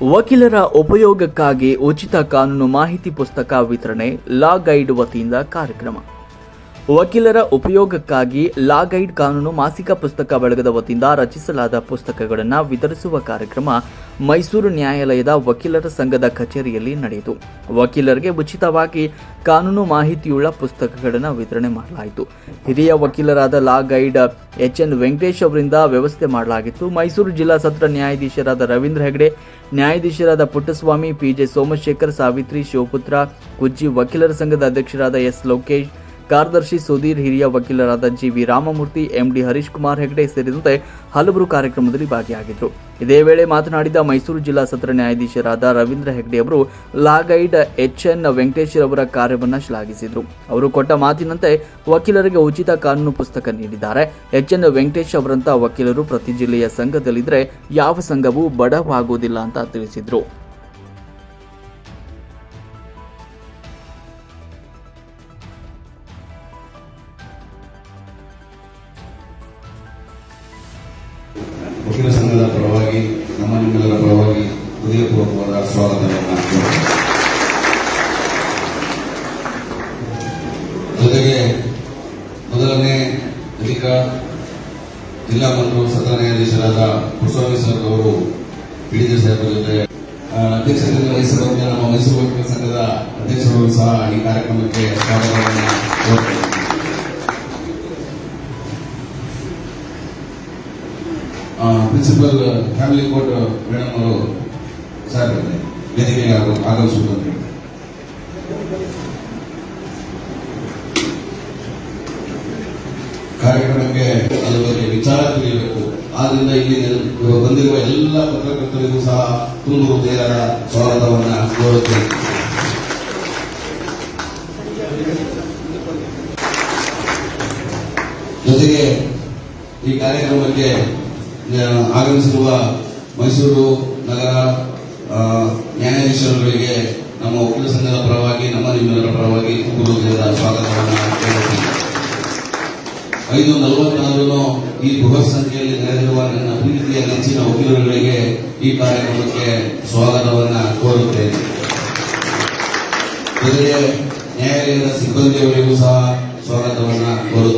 ವಕೀಲರ ಉಪಯೋಗಕ್ಕಾಗಿ ಉಚಿತ ಕಾನೂನು ಮಾಹಿತಿ ಪುಸ್ತಕ ವಿತರಣೆ ಲಾ ಗೈಡ್ ವತಿಯಿಂದ ಕಾರ್ಯಕ್ರಮ. ವಕೀಲರ ಉಪಯೋಗಕ್ಕಾಗಿ ಲಾ ಗೈಡ್ ಕಾನೂನು ಮಾಸಿಕ ಪುಸ್ತಕ ಬಳಗದ ವತಿಯಿಂದ ರಚಿಸಲಾದ ಪುಸ್ತಕಗಳನ್ನು ವಿತರಿಸುವ ಕಾರ್ಯಕ್ರಮ ಮೈಸೂರು ನ್ಯಾಯಾಲಯದ ವಕೀಲರ ಸಂಘದ ಕಚೇರಿಯಲ್ಲಿ ನಡೆಯಿತು. ವಕೀಲರಿಗೆ ಉಚಿತವಾಗಿ ಕಾನೂನು ಮಾಹಿತಿಯುಳ್ಳ ಪುಸ್ತಕಗಳನ್ನು ವಿತರಣೆ ಮಾಡಲಾಯಿತು. ಹಿರಿಯ ವಕೀಲರಾದ ಲಾ ಗೈಡ್ ಎಚ್.ಎನ್. ವೆಂಕಟೇಶ್ ಅವರಿಂದ ವ್ಯವಸ್ಥೆ ಮಾಡಲಾಗಿತ್ತು. ಮೈಸೂರು ಜಿಲ್ಲಾ ಸತ್ರ ನ್ಯಾಯಾಧೀಶರಾದ ರವೀಂದ್ರ ಹೆಗಡೆ, ನ್ಯಾಯಾಧೀಶರಾದ ಪುಟ್ಟಸ್ವಾಮಿ, ಪಿಜೆ ಸೋಮಶೇಖರ್, ಸಾವಿತ್ರಿ, ಶಿವಪುತ್ರ ಕುಜ್ಜಿ, ವಕೀಲರ ಸಂಘದ ಅಧ್ಯಕ್ಷರಾದ ಎಸ್. ಲೋಕೇಶ್, ಕಾರ್ಯದರ್ಶಿ ಸುಧೀರ್, ಹಿರಿಯ ವಕೀಲರಾದ ಜಿ.ವಿ. ರಾಮಮೂರ್ತಿ, ಎಂಡಿ ಹರೀಶ್ ಕುಮಾರ್ ಹೆಗಡೆ ಸೇರಿದಂತೆ ಹಲವರು ಕಾರ್ಯಕ್ರಮದಲ್ಲಿ ಭಾಗಿಯಾಗಿದ್ದರು. ಇದೇ ವೇಳೆ ಮಾತನಾಡಿದ ಮೈಸೂರು ಜಿಲ್ಲಾ ಸತ್ರ ನ್ಯಾಯಾಧೀಶರಾದ ರವೀಂದ್ರ ಹೆಗಡೆ ಅವರು ಲಾ ಗೈಡ್ ಎಚ್.ಎನ್. ವೆಂಕಟೇಶ್ ಅವರ ಕಾರ್ಯವನ್ನು ಶ್ಲಾಘಿಸಿದರು. ಅವರು ಕೊಟ್ಟ ಮಾತಿನಂತೆ ವಕೀಲರಿಗೆ ಉಚಿತ ಕಾನೂನು ಪುಸ್ತಕ ನೀಡಿದ್ದಾರೆ. ಎಚ್.ಎನ್. ವೆಂಕಟೇಶ್ ಅವರಂತಹ ವಕೀಲರು ಪ್ರತಿ ಜಿಲ್ಲೆಯ ಸಂಘದಲ್ಲಿದ್ದರೆ ಯಾವ ಸಂಘವೂ ಬಡವಾಗುವುದಿಲ್ಲ ಅಂತ ತಿಳಿಸಿದರು. ವಕೀಲ ಸಂಘದ ಪರವಾಗಿ ನಿಮ್ಮೆಲ್ಲರ ಪರವಾಗಿ ಹೃದಯಪೂರ್ವಕವಾದ ಸ್ವಾಗತವನ್ನು. ಜೊತೆಗೆ ಮೊದಲನೇ ಅಧಿಕ ಜಿಲ್ಲಾ ಮತ್ತು ಸತ್ರ ನ್ಯಾಯಾಧೀಶರಾದ ಪುಟ್ಟಸ್ವಾಮಿ ಸರ್ ಅವರು ಪಿಡಿಜೆ ಸಾಹೇಬರ ಜೊತೆ ಅಧ್ಯಕ್ಷತೆಯನ್ನು ವಹಿಸಿರುವ ನಮ್ಮ ಮೈಸೂರು ವಕೀಲ ಸಂಘದ ಅಧ್ಯಕ್ಷರು ಸಹ ಈ ಕಾರ್ಯಕ್ರಮಕ್ಕೆ ಸ್ವಾಗತವನ್ನು ಕೋರುತ್ತೇನೆ. ಪ್ರಿನ್ಸಿಪಲ್ ಫ್ಯಾಮಿಲಿ ಕೋರ್ಟ್ ಮೇಡಮ್ ಅವರು ಸರ್ ವೇದಿಕೆಗೆ ಆಗಮಿಸುವಂತೆ ಕಾರ್ಯಕ್ರಮಕ್ಕೆ ಅದರ ಬಗ್ಗೆ ವಿಚಾರ ತಿಳಿಯಬೇಕು. ಆದ್ರಿಂದ ಇಲ್ಲಿ ಬಂದಿರುವ ಎಲ್ಲ ಪತ್ರಕರ್ತರಿಗೂ ಸಹ ತುಂಬ ಹೃದಯದ ಸ್ವಾಗತವನ್ನು ಕೋರುತ್ತೇನೆ. ಜೊತೆಗೆ ಈ ಕಾರ್ಯಕ್ರಮಕ್ಕೆ ಆಗಮಿಸಿರುವ ಮೈಸೂರು ನಗರ ನ್ಯಾಯಾಧೀಶರುಗಳಿಗೆ ನಮ್ಮ ವಕೀಲ ಸಂಘದ ಪರವಾಗಿ ನಿಮ್ಮೆಲ್ಲರ ಪರವಾಗಿ ತುಂಬ ಹೃದಯದ ಸ್ವಾಗತವನ್ನು ಹೇಳುತ್ತೇನೆ. 5:40 ಈ ಬೃಹತ್ ಸಂಖ್ಯೆಯಲ್ಲಿ ನೆರೆದಿರುವ ನನ್ನ ಪ್ರೀತಿಯ ನೆಚ್ಚಿನ ವಕೀಲರುಗಳಿಗೆ ಈ ಕಾರ್ಯಕ್ರಮಕ್ಕೆ ಸ್ವಾಗತವನ್ನು ಕೋರುತ್ತೇನೆ. ಜೊತೆಗೆ ನ್ಯಾಯಾಲಯದ ಸಿಬ್ಬಂದಿಯವರಿಗೂ ಸಹ ಸ್ವಾಗತವನ್ನು ಕೋರುತ್ತೇನೆ.